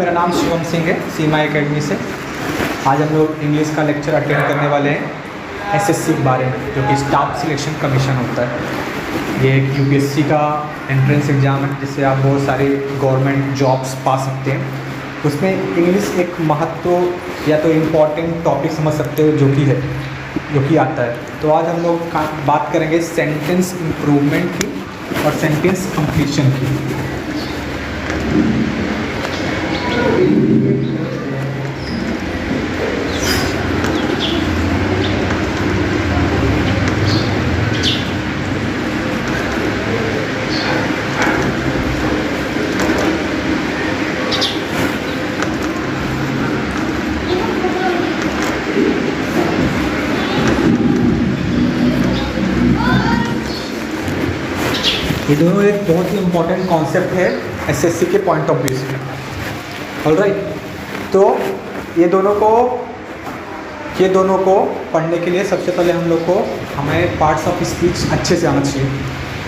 मेरा नाम शिवम सिंह है सीमा एकेडमी से। आज हम लोग इंग्लिश का लेक्चर अटेंड करने वाले हैं एसएससी के बारे में, जो कि स्टाफ सिलेक्शन कमीशन होता है। ये एक यूपीएससी का एंट्रेंस एग्ज़ाम है जिससे आप बहुत सारी गवर्नमेंट जॉब्स पा सकते हैं। उसमें इंग्लिश एक महत्व या तो इम्पॉर्टेंट टॉपिक समझ सकते हो जो कि आता है। तो आज हम लोग बात करेंगे सेंटेंस इम्प्रूवमेंट की और सेंटेंस कंप्लीशन की। ये दोनों एक बहुत ही इम्पोर्टेंट कॉन्सेप्ट है एसएससी के पॉइंट ऑफ व्यू से। ऑलराइट, तो ये दोनों को पढ़ने के लिए सबसे पहले हम लोग को हमें पार्ट्स ऑफ स्पीच अच्छे से आना चाहिए,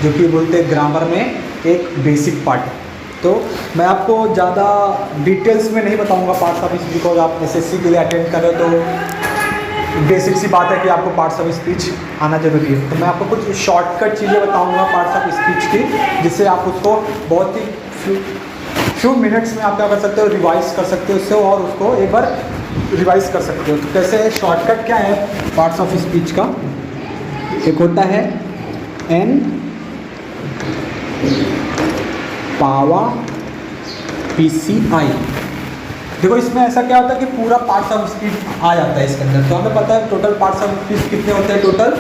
जो कि बोलते हैं ग्रामर में एक बेसिक पार्ट है। तो मैं आपको ज़्यादा डिटेल्स में नहीं बताऊंगा पार्ट्स ऑफ स्पीच, बिकॉज आप एसएससी के लिए अटेंड कर रहे हो तो बेसिक सी बात है कि आपको पार्ट्स ऑफ स्पीच आना जरूरी है। तो मैं आपको कुछ शॉर्टकट चीज़ें बताऊंगा पार्ट्स ऑफ स्पीच की, जिससे आप उसको बहुत ही फ्यू मिनट्स में आप क्या कर सकते हो, रिवाइज कर सकते हो उससे, और उसको एक बार रिवाइज कर सकते हो। तो कैसे शॉर्टकट क्या है पार्ट्स ऑफ स्पीच का? एक होता है एन पावा PCI। देखो इसमें ऐसा क्या होता है कि पूरा पार्ट्स ऑफ स्पीच आ जाता है इसके अंदर। तो हमें पता है टोटल पार्ट्स ऑफ स्पीच कितने होते हैं, टोटल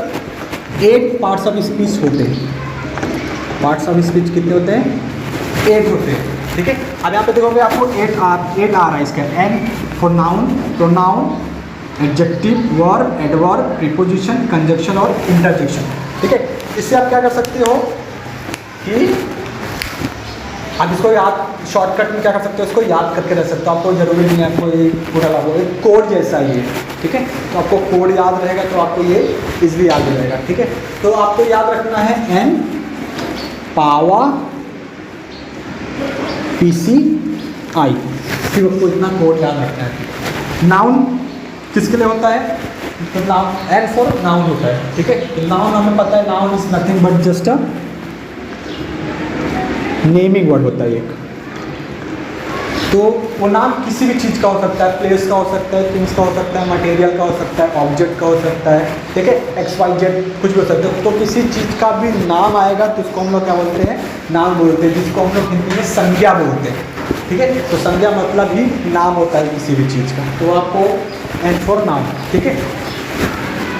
8 पार्ट्स ऑफ स्पीच होते हैं। पार्ट्स ऑफ स्पीच कितने होते हैं? 8 होते हैं। ठीक है, अब यहाँ पे देखोगे आपको 8 आ रहा है इसका। N for noun, pronoun, adjective, verb, adverb, preposition, conjunction और इंटरजेक्शन। ठीक है, इससे आप क्या कर सकते हो कि आप इसको याद, शॉर्टकट में क्या कर सकते हो, इसको याद करके रह सकते हो। आपको जरूरी नहीं है आपको ये पूरा लागू, एक कोड जैसा ही है। ठीक है, तो आपको कोड याद रहेगा तो आपको ये इजीली याद हो जाएगा। ठीक है, तो आपको याद रखना है एन पावा PCI, सिर्फ आपको इतना कोड याद रखना है। नाउन किसके लिए होता है? तो नाउन एन फॉर नाउन होता है। ठीक है, तो नाउन हमें पता है, noun is nothing but just a naming word होता है एक। तो वो नाम किसी भी चीज़ का हो सकता है, प्लेस का हो सकता है, थिंग्स का हो सकता है, मटेरियल का हो सकता है, ऑब्जेक्ट का हो सकता है। ठीक है, XYZ कुछ भी हो सकता है। तो किसी चीज़ का भी नाम आएगा तो उसको हम लोग क्या बोलते हैं? नाम बोलते हैं, जिसको हम लोग हिंदी में संज्ञा बोलते हैं। ठीक है, तो संज्ञा मतलब ही नाम होता है किसी भी चीज़ का। तो आपको एन फॉर नाउन, ठीक है,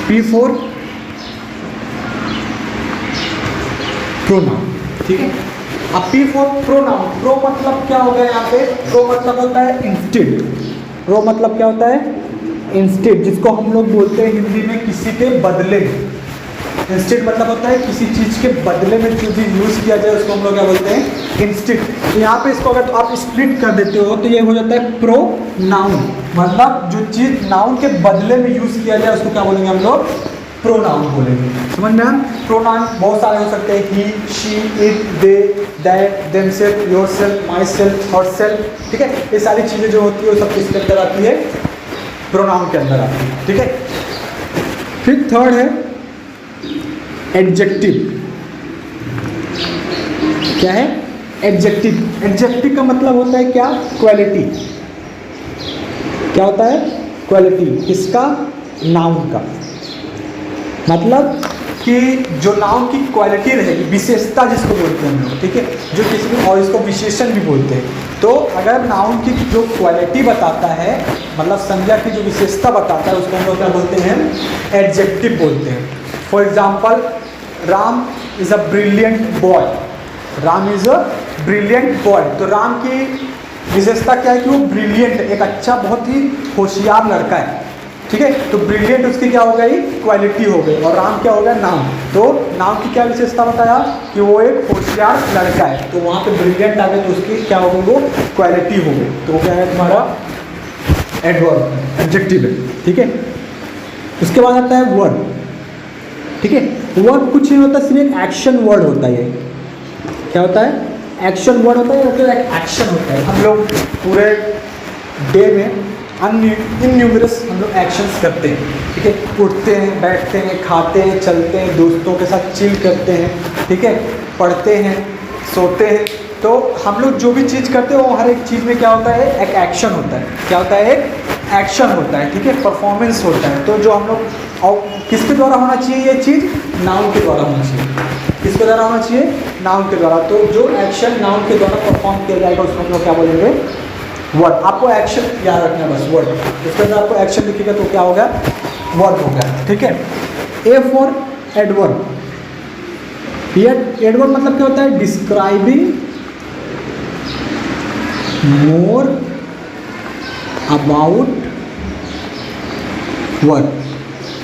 P फॉर प्रोनाउन। ठीक है, अब P फॉर प्रोनाउन, प्रो मतलब क्या हो गया यहाँ पे? प्रो मतलब होता है इंस्टेड। प्रो मतलब क्या होता है? इंस्टेड, जिसको हम लोग बोलते हैं हिंदी में किसी के बदले में। इंस्टेड मतलब होता है किसी चीज़ के बदले में जो चीज़ यूज़ किया जाए उसको हम लोग क्या बोलते हैं? इंस्टेड। तो यहाँ पे इसको अगर तो आप स्प्लिट कर देते हो तो ये हो जाता है प्रो नाउन, मतलब जो चीज़ नाउन के बदले में यूज़ किया जाए उसको क्या बोलेंगे हम लोग? प्रोनाउन बोलेंगे। समझ में? प्रोनाउन बहुत सारे हो सकते हैं, he, she, it, they, that, themselves, yourself, myself, herself. ठीक है, ये सारी चीज़ें जो होती है वो सब किसके अंदर आती है? प्रोनाउन के अंदर आती है। ठीक है, फिर थर्ड है एडजेक्टिव। क्या है? एडजेक्टिव। एडजेक्टिव का मतलब होता है क्या? क्वालिटी। क्या होता है? क्वालिटी। किसका? नाउन का। मतलब कि जो नाउन की क्वालिटी रहेगी, विशेषता जिसको बोलते हैं हम लोग। ठीक है, जो किसी भी, और इसको विशेषण भी बोलते हैं। तो अगर नाउन की जो क्वालिटी बताता है, मतलब संज्ञा की जो विशेषता बताता है, उसको हम लोग क्या बोलते हैं? एडजेक्टिव बोलते हैं। For example, Ram is a brilliant boy. Ram is a brilliant boy. तो राम की विशेषता क्या है? कि वो ब्रिलियंट, एक अच्छा, बहुत ही होशियार लड़का है। ठीक है, तो ब्रिलियंट उसकी क्या हो गई? क्वालिटी हो गई। और राम क्या हो गया? नाउन। तो नाउन की क्या विशेषता बताया? कि वो एक होशियार लड़का है। तो वहाँ पे ब्रिलियंट आ गए तो उसकी क्या हो गई? वो क्वालिटी हो गई। तो वो क्या है? तुम्हारा एडवर्ब, एडजेक्टिव है। ठीक है, उसके बाद आता है वर्ब। ठीक है, वर्ब कुछ नहीं होता, सिर्फ एक एक्शन वर्ड होता है। क्या होता है? एक्शन वर्ड होता है, तो एक एक्शन होता है। हम लोग पूरे डे में इनन्यूमरस हम लोग एक्शंस करते हैं, ठीक है। उठते हैं, बैठते हैं, खाते हैं, चलते हैं, दोस्तों के साथ चिल करते हैं, ठीक है, पढ़ते हैं, सोते हैं। तो हम लोग जो भी चीज़ करते हैं वो हर एक चीज़ में क्या होता है, एक एक्शन होता है। क्या होता है, एक एक्शन होता है, ठीक है, परफॉर्मेंस होता है। तो जो हम लोग और किसके द्वारा होना चाहिए ये चीज़, नाउन के द्वारा होना चाहिए। किसके द्वारा होना चाहिए, नाउन के द्वारा। तो जो एक्शन नाउन के द्वारा परफॉर्म किया जाएगा उसको हम लोग क्या बोलेंगे, वर्ड। आपको एक्शन याद रखना है बस, वर्ड। इसके अंदर आपको एक्शन लिखिएगा तो क्या हो गया, वर्ड हो गया, ठीक है। A for adverb. ये एडवर्ब मतलब क्या होता है, describing more about word,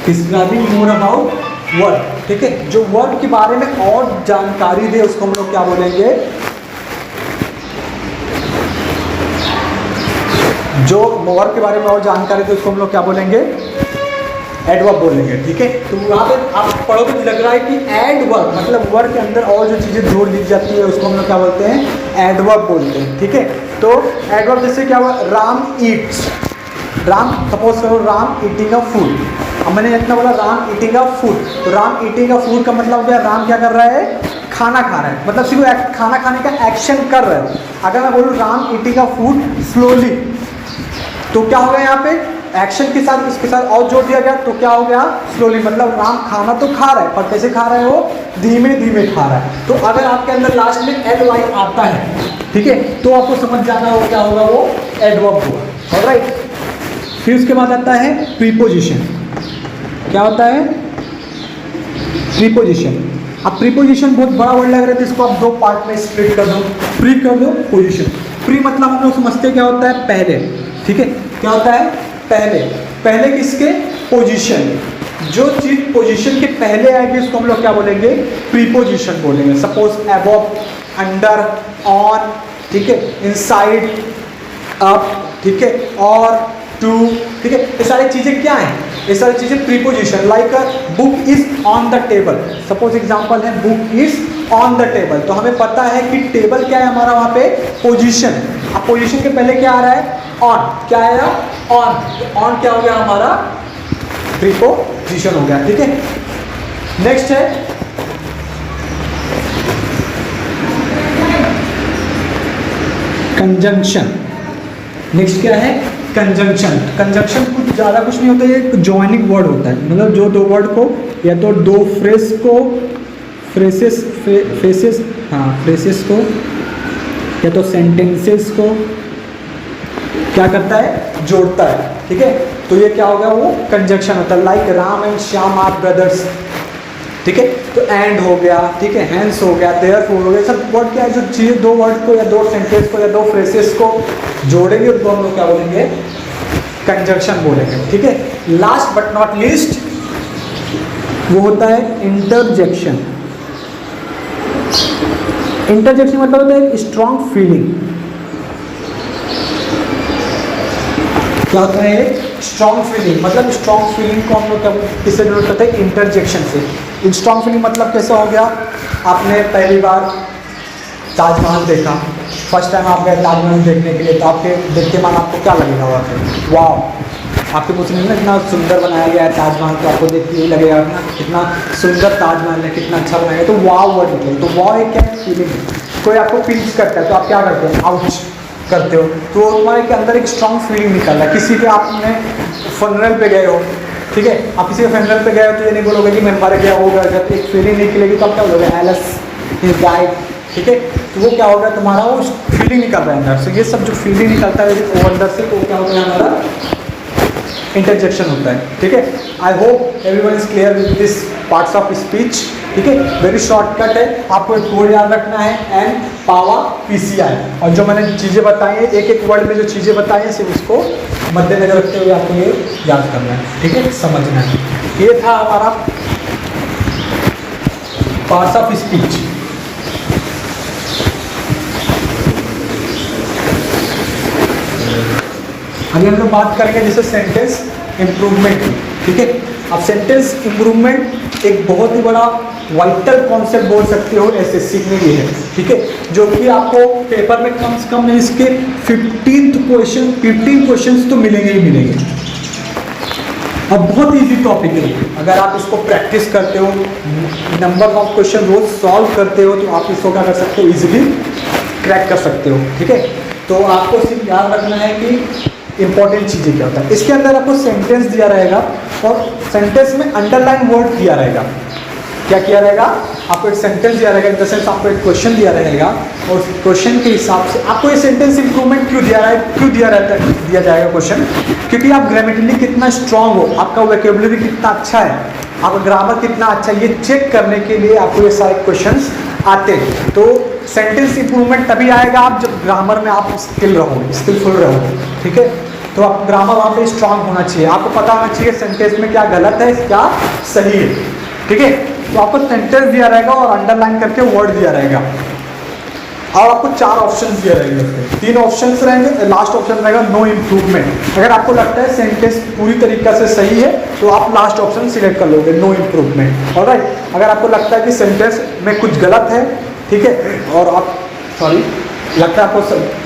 describing more about word, ठीक है। जो वर्ड के बारे में और जानकारी दे उसको हम लोग क्या बोलेंगे, जो वर्ड के बारे में और जानकारी दे उसको हम लोग क्या बोलेंगे, एडवर्ब बोलेंगे, ठीक है। तो वहाँ पे आप पढ़ोगे तो लग रहा है कि एडवर्ब मतलब वर्ड के अंदर और जो चीज़ें जोड़ दी जाती है उसको हम लोग क्या बोलते हैं, एडवर्ब बोलते हैं, ठीक है। तो एडवर्ब जैसे क्या हुआ, राम ईट्स, राम सपोज करो राम ईटिंग अ फूड। अब मैंने इतना बोला राम ईटिंग अ फूड, तो राम ईटिंग अ फूड का मतलब क्या, राम क्या कर रहा है, खाना खा रहा है, मतलब सिर्फ खाना खाने का एक्शन कर रहा है। अगर मैं बोलूँ Ram eating a food slowly, तो क्या हो गया, यहाँ पे एक्शन के साथ इसके साथ और जोड़ दिया गया, तो क्या हो गया, स्लोली। मतलब राम खाना तो खा रहा है पर कैसे खा रहा है, वो धीमे धीमे खा रहा है। तो अगर आपके अंदर लास्ट में एल वाई आता है, ठीक है, तो आपको समझ जाना हो क्या होगा, वो एडवर्ब होगा, ऑलराइट। फिर उसके बाद आता है प्रीपोजिशन। क्या होता है, प्रीपोजिशन। अब प्रीपोजिशन बहुत बड़ा वर्ड लग रहा है तो इसको आप दो पार्ट में स्प्लिट कर दो, प्री कर दो, पोजिशन। प्री मतलब हम लोग समझते हैं क्या होता है, पहले, ठीक है। क्या होता है, पहले। पहले किसके, पोजीशन। जो चीज पोजीशन के पहले आएगी उसको हम लोग क्या बोलेंगे, प्रीपोजिशन बोलेंगे। सपोज अबव, अंडर, ऑन, ठीक है, इनसाइड, अप, ठीक है, और, टू, ठीक है। ये सारी चीजें क्या हैं, ये सारी चीजें preposition. Like book is on the table, suppose example है book is on the table. तो हमें पता है कि टेबल क्या है हमारा, वहाँ पे पोजीशन। अब पोजीशन के पहले क्या आ रहा है, ऑन। क्या आया, ऑन। ऑन क्या हो गया हमारा, प्रीपोजिशन हो गया, ठीक है। नेक्स्ट है कंजंक्शन। नेक्स्ट क्या है, कंजंक्शन। कंजंक्शन कुछ ज़्यादा कुछ नहीं होता, ये एक जॉइनिंग वर्ड होता है। मतलब जो दो वर्ड को या तो दो फ्रेज को, फ्रेसेस को या तो सेंटेंसेस को क्या करता है, जोड़ता है, ठीक है। तो ये क्या हो गया, वो कंजंक्शन होता है। Like Ram and Shyam are brothers, ठीक है। तो एंड हो गया, ठीक है, हैंस हो गया, देयरफॉर हो गया। सब वर्ड क्या है, जो चीज़ दो वर्ड को या दो सेंटेंस को या दो फ्रेसेस को जोड़ेंगे उसको हम लोग क्या बोलेंगे, कंजंक्शन बोलेंगे, ठीक है। लास्ट बट नॉट लीस्ट वो होता है इंटरजेक्शन। इंटरजेक्शन मतलब होता है स्ट्रॉन्ग फीलिंग। क्या होता है, स्ट्रॉन्ग फीलिंग। मतलब स्ट्रॉन्ग फीलिंग को हम लोग किससे डिनोट करते हैं, इंटरजेक्शन से। स्ट्रॉन्ग फीलिंग मतलब कैसे हो गया, आपने पहली बार ताजमहल देखा, फर्स्ट टाइम आप गए ताजमहल देखने के लिए, तो आपके देख के मान आपको क्या लगेगा, वहाँ पे वाह, आपके कुछ नहीं ना, इतना सुंदर बनाया गया है ताजमहल। तो आपको देख के यही लगेगा ना कितना सुंदर ताजमहल है, कितना अच्छा बनाया है, तो वाह वर्ड निकले। तो वाह एक क्या फीलिंग है। कोई आपको पिंच करता है तो आप क्या करते हो, आउच करते हो। तो तुम्हारे के अंदर एक स्ट्रॉन्ग फीलिंग निकल रहा है। किसी के आपने फनरल पे गए हो, ठीक है, आप किसी के फनरल पे गए हो तो ये नहीं बोलोगे कि मैं मर गया, वो गया। जब एक फीलिंग निकलेगी तो आप क्या बोलोगे, एलस इज डाइड, ठीक है। तो वो क्या होगा, तुम्हारा वो फीलिंग निकल रहा है अंदर से। ये सब जो फीलिंग निकलता है वो अंदर से, वो क्या होता है, हमारा इंटरजेक्शन होता है, ठीक है। I hope everyone is clear with this parts of speech, ठीक है। वेरी शॉर्टकट है, आपको एक कोड याद रखना है, एन पावर PCI। और जो मैंने चीज़ें बताई हैं, एक एक वर्ड में जो चीज़ें बताई हैं, सिर्फ उसको मद्देनजर रखते हुए आपको ये याद करना है, ठीक है, समझना है। ये था हमारा पार्ट्स ऑफ स्पीच। अभी हम लोग बात करेंगे जैसे सेंटेंस इम्प्रूवमेंट, ठीक है। अब सेंटेंस इम्प्रूवमेंट एक बहुत ही बड़ा वाइटल कॉन्सेप्ट बोल सकते हो एसएससी में ये है, ठीक है, जो कि आपको पेपर में कम से कम इसके 15 क्वेश्चन तो मिलेंगे ही मिलेंगे। अब बहुत इजी टॉपिक है, अगर आप इसको प्रैक्टिस करते हो, नंबर ऑफ क्वेश्चन रोज सॉल्व करते हो, तो आप इसको क्या कर सकते हो, इजीली क्रैक कर सकते हो, ठीक है। तो आपको सिर्फ याद रखना है कि इंपॉर्टेंट चीज़ें क्या होता है। इसके अंदर आपको सेंटेंस दिया रहेगा और सेंटेंस में अंडरलाइन वर्ड दिया रहेगा। क्या किया रहेगा, आपको एक सेंटेंस दिया रहेगा, इन द सेंस आपको एक क्वेश्चन दिया रहेगा और क्वेश्चन के हिसाब से आपको ये सेंटेंस इंप्रूवमेंट क्यों दिया दिया जाएगा क्वेश्चन, क्योंकि आप ग्रामेटिकली कितना स्ट्रांग हो, आपका वोकैबुलरी कितना अच्छा है, आपका ग्रामर कितना अच्छा है, ये चेक करने के लिए आपको ये सारे क्वेश्चंस आते हैं। तो सेंटेंस इंप्रूवमेंट तभी आएगा आप जब ग्रामर में आप स्किलफुल रहो, ठीक है। तो आप ग्रामर वहाँ पे स्ट्रांग होना चाहिए, आपको पता होना चाहिए सेंटेंस में क्या गलत है क्या सही है, ठीक है। तो आपको सेंटेंस दिया रहेगा और अंडरलाइन करके वर्ड दिया रहेगा और आपको 4 ऑप्शन दिए रहेंगे, 3 ऑप्शन रहेंगे, लास्ट ऑप्शन रहेगा नो इम्प्रूवमेंट। अगर आपको लगता है सेंटेंस पूरी तरीके से सही है तो आप लास्ट ऑप्शन सिलेक्ट कर लोगे, नो इम्प्रूवमेंट, ऑलराइट। अगर आपको लगता है कि सेंटेंस में कुछ गलत है, ठीक है, और आप लगता है आपको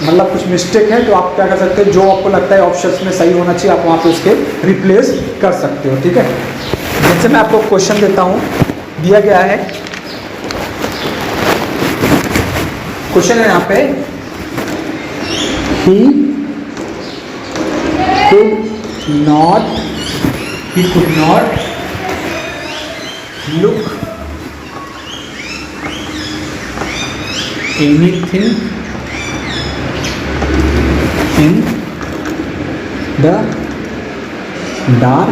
मतलब कुछ मिस्टेक है, तो आप क्या कर सकते हैं, जो आपको लगता है ऑप्शंस में सही होना चाहिए आप वहाँ पे उसके रिप्लेस कर सकते हो, ठीक है। जैसे मैं आपको क्वेश्चन देता हूँ, दिया गया है क्वेश्चन है यहाँ पे, he could not look anything in the dark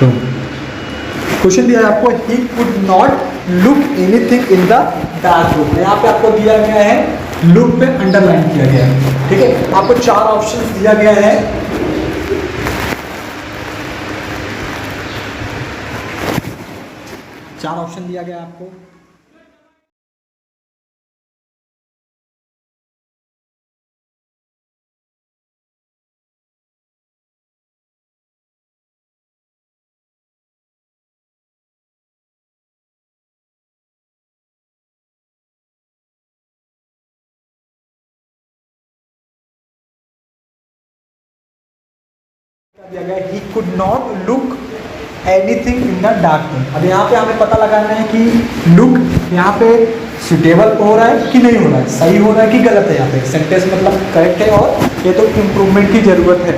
room। Question दिया है आपको, he could not look anything in the dark room। यहाँ पे आपको दिया गया है लुक पे अंडरलाइन किया गया है, ठीक है। आपको 4 ऑप्शन दिया गया है, 4 ऑप्शन दिया गया है आपको। दिया गया he could not look anything in the dark room। अब यहाँ पे हमें पता लगाना है कि look यहाँ पे सुटेबल हो रहा है कि नहीं हो रहा है, सही हो रहा है कि गलत है। यहाँ पे सेंटेंस मतलब करेक्ट है और ये तो इम्प्रूवमेंट की ज़रूरत है।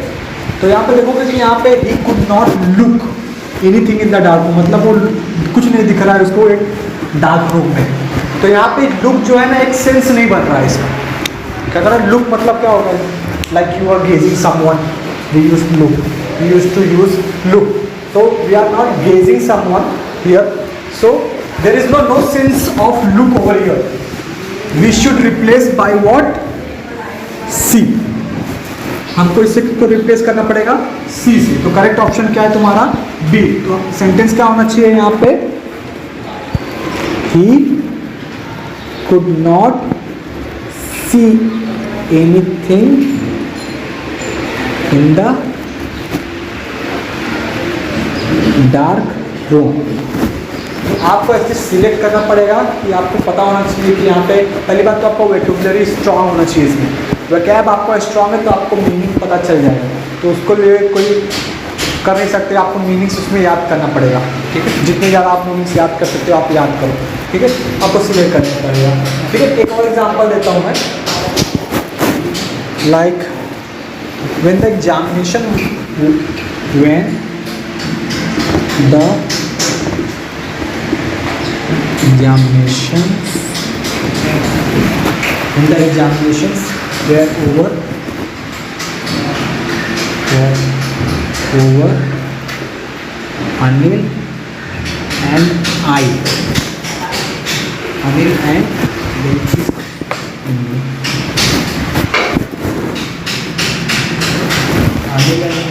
तो यहाँ पे देखोगे कि यहाँ पे he could not look anything in the dark room, मतलब वो कुछ नहीं दिख रहा है उसको एक डार्क रूम में। तो यहाँ पे लुक जो है ना एक सेंस नहीं बन रहा है इसका। क्या कर रहा है, लुक मतलब क्या होगा, like you are gazing someone, we used to use look, so we are not gazing someone here, so there is no sense of look over here, we should replace by what, see। हमको इससे को replace करना पड़ेगा सी से। तो correct option क्या है तुम्हारा, बी। तो सेंटेंस क्या होना चाहिए यहाँ पे, he could not see anything in the dark room. आपको ऐसे सिलेक्ट करना पड़ेगा कि आपको पता होना चाहिए कि यहाँ पे पहली बात तो आपको वोकैबुलरी स्ट्रांग होना चाहिए। इसमें वोकैब आपको स्ट्रांग है तो आपको मीनिंग पता चल जाएगा, तो उसको लिए कोई कर नहीं सकते, आपको मीनिंग्स उसमें याद करना पड़ेगा, ठीक है। जितने ज़्यादा आप मीनिंग्स याद कर सकते हो आप याद करो, ठीक है। आपको सिलेक्ट करना पड़ेगा, ठीक है। एक और एग्जाम्पल देता हूँ मैं, like when the examination when the examinations were over Anil and I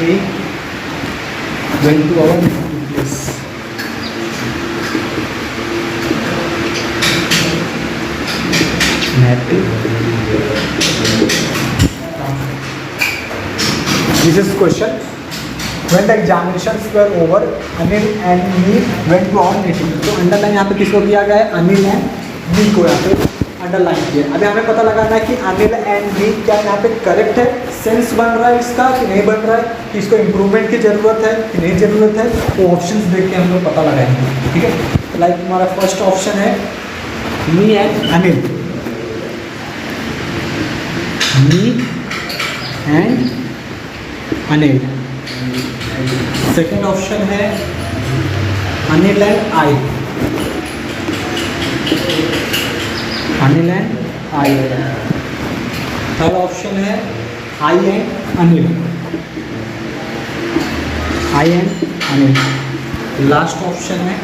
we went to our native place। This is question When the examinations were over, Anil and me went to our meeting. तो underline यहाँ पे किसको किया गया है? Anil and me को यहाँ पे अंडरलाइन किया। अभी हमें पता लगाना है कि अनिल एंड मी क्या यहाँ पे करेक्ट है, सेंस बन रहा है इसका कि नहीं बन रहा है, कि इसको इम्प्रूवमेंट की ज़रूरत है कि नहीं ज़रूरत है, वो ऑप्शंस देख के हम लोग पता लगाएंगे। ठीक है, लाइक हमारा फर्स्ट ऑप्शन है me and Anil, me and Anil. Second option है Anil and I, Anil and I. Third option है I and Anil, I and Anil. Last option है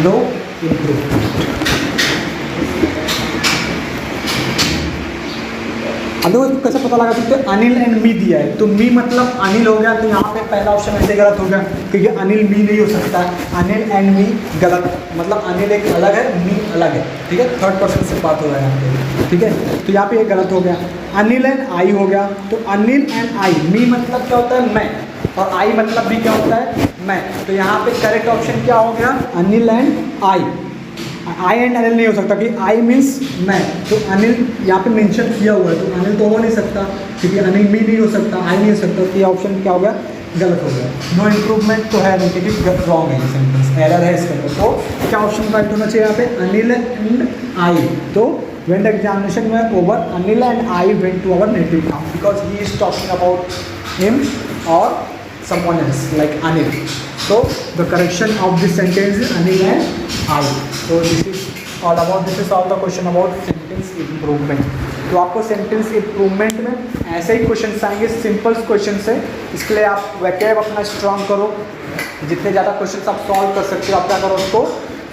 नो इम्प्रूवमेंट। अब देखो कैसे पता लगा सकते हैं? अनिल एंड मी दिया है तो मी मतलब अनिल हो गया, तो यहाँ पे पहला ऑप्शन ऐसे गलत हो गया क्योंकि अनिल मी नहीं हो सकता। अनिल एंड मी गलत, मतलब अनिल एक अलग है, मी अलग है। ठीक है, थर्ड पर्सन से बात हो रहा है यहाँ पे। ठीक है, तो यहाँ पे ये गलत हो गया। अनिल एंड आई हो गया, तो अनिल एंड आई, मी मतलब क्या होता है? मैं, और आई मतलब भी क्या होता है? मैं। तो यहाँ पे करेक्ट ऑप्शन क्या हो गया? Anil and I. I and Anil नहीं हो सकता कि आई मीन्स मैं, तो अनिल यहाँ पे मेंशन किया हुआ है तो अनिल तो हो नहीं सकता क्योंकि अनिल मी नहीं हो सकता, आई नहीं हो सकता। तो ये ऑप्शन क्या हो गया? गलत हो गया। नो इम्प्रूवमेंट तो है नहीं क्योंकि रॉन्ग है, सेंटेंस एरर है इसके अंदर। तो क्या ऑप्शन राइट होना चाहिए यहाँ पे? अनिल एंड आई। तो when the examination were over, Anil and I went to our native town because he is talking about him or someone else like Anil. So the correction of this sentence is Anil and I. So this is all about, this is all the question about sentence improvement. तो आपको sentence improvement में ऐसे ही question आएंगे, simple question से। इसके लिए आप वैकेब अपना स्ट्रॉन्ग करो, जितने ज़्यादा क्वेश्चन आप सॉल्व कर सकते हो आप क्या करो उसको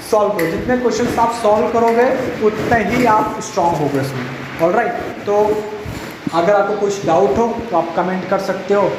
सॉल्व करो। जितने क्वेश्चन आप सॉल्व करोगे उतने ही आप स्ट्रॉन्ग होगे उसमें। ऑलराइट, तो अगर आपको कुछ डाउट हो तो आप कमेंट कर सकते हो।